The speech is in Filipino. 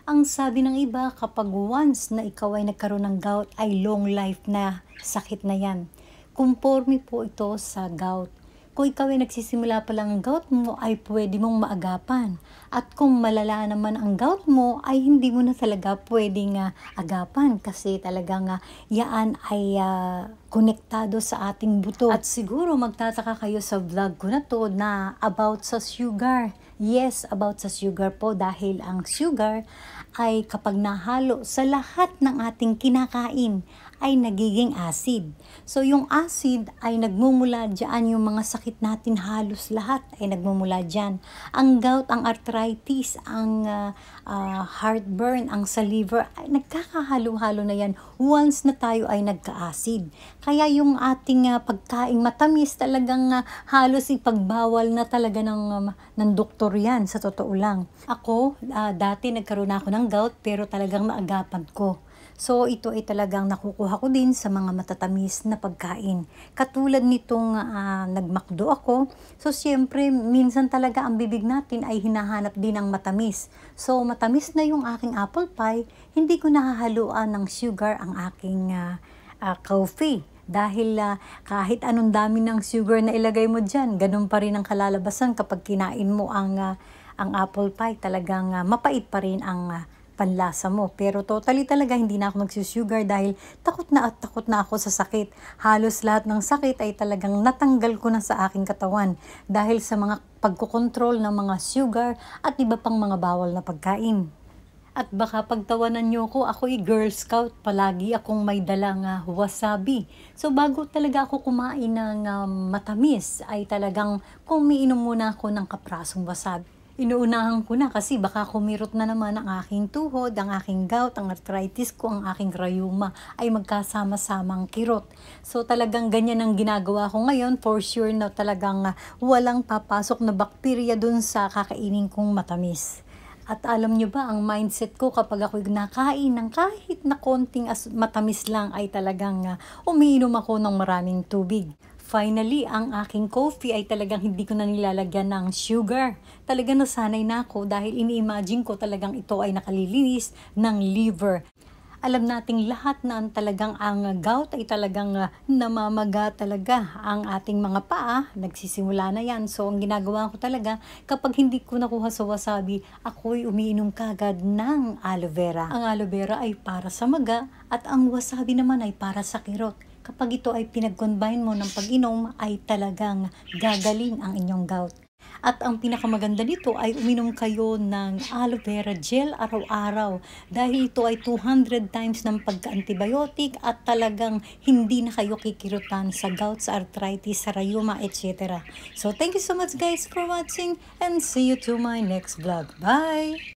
Ang sabi ng iba, kapag once na ikaw ay nagkaroon ng gout, ay long life na sakit na yan. Conforme po ito sa gout. Kung ikaw ay nagsisimula pa lang ang gout mo, ay pwede mong maagapan. At kung malala naman ang gout mo, ay hindi mo na talaga pwedeng agapan. Kasi talagang yaan ay konektado sa ating buto. At siguro magtataka kayo sa vlog ko na to na about sa sugar. Yes, about sa sugar po, dahil ang sugar ay kapag nahalo sa lahat ng ating kinakain ay nagiging acid. So yung acid ay nagmumula dyan, yung mga sakit natin halos lahat ay nagmumula dyan. Ang gout, ang arthritis, ang heartburn, ang sa liver, ay nagkakahalo-halo na yan once na tayo ay nagka-acid. Kaya yung ating pagkaing matamis talagang halos ipagbawal na talaga ng doktor yan, sa totoo lang. Ako, dati nagkaroon ako ng gout pero talagang naagapan ko. So ito ay talagang nakukuha ko din sa mga matatamis na pagkain. Katulad nitong nagmakdo ako. So siyempre minsan talaga ang bibig natin ay hinahanap din ng matamis. So matamis na yung aking apple pie, hindi ko nahahaluan ng sugar ang aking coffee. Dahil kahit anong dami ng sugar na ilagay mo dyan, ganun pa rin ang kalalabasan kapag kinain mo ang apple pie. Talagang mapait pa rin ang panlasa mo. Pero totally talaga hindi na ako magsusugar dahil takot na ako sa sakit. Halos lahat ng sakit ay talagang natanggal ko na sa aking katawan dahil sa mga pagkokontrol ng mga sugar at iba pang mga bawal na pagkain. At baka pagtawanan nyo ko, ako'y Girl Scout, palagi akong may dalang wasabi. So bago talaga ako kumain ng matamis, ay talagang kumiinom muna ako ng kaprasong wasabi. Inuunahan ko na kasi baka kumirot na naman ang aking tuhod, ang aking gout, ang arthritis ko, ang aking rheuma ay magkasama-samang kirot. So talagang ganyan ang ginagawa ko ngayon, for sure na talagang walang papasok na bakterya dun sa kakainin kong matamis. At alam nyo ba, ang mindset ko kapag ako'y nakain ng kahit na konting matamis lang ay talagang umiinom ako ng maraming tubig. Finally, ang aking coffee ay talagang hindi ko na nilalagyan ng sugar. Talagang nasanay na ako dahil ini-imagine ko talagang ito ay nakalilinis ng liver. Alam nating lahat na talagang ang gout ay talagang namamaga talaga ang ating mga paa. Nagsisimula na yan. So, ang ginagawa ko talaga, kapag hindi ko nakuha sa wasabi, ako'y umiinom kagad ng aloe vera. Ang aloe vera ay para sa maga at ang wasabi naman ay para sa kirot. Kapag ito ay pinag-combine mo ng pag-inom, ay talagang gagaling ang inyong gout. At ang pinakamaganda nito ay uminom kayo ng aloe vera gel araw-araw dahil ito ay 200 times ng pagka-antibiotic at talagang hindi na kayo kikirutan sa gout, sa arthritis, sa rheuma, etc. So thank you so much guys for watching and see you to my next vlog. Bye!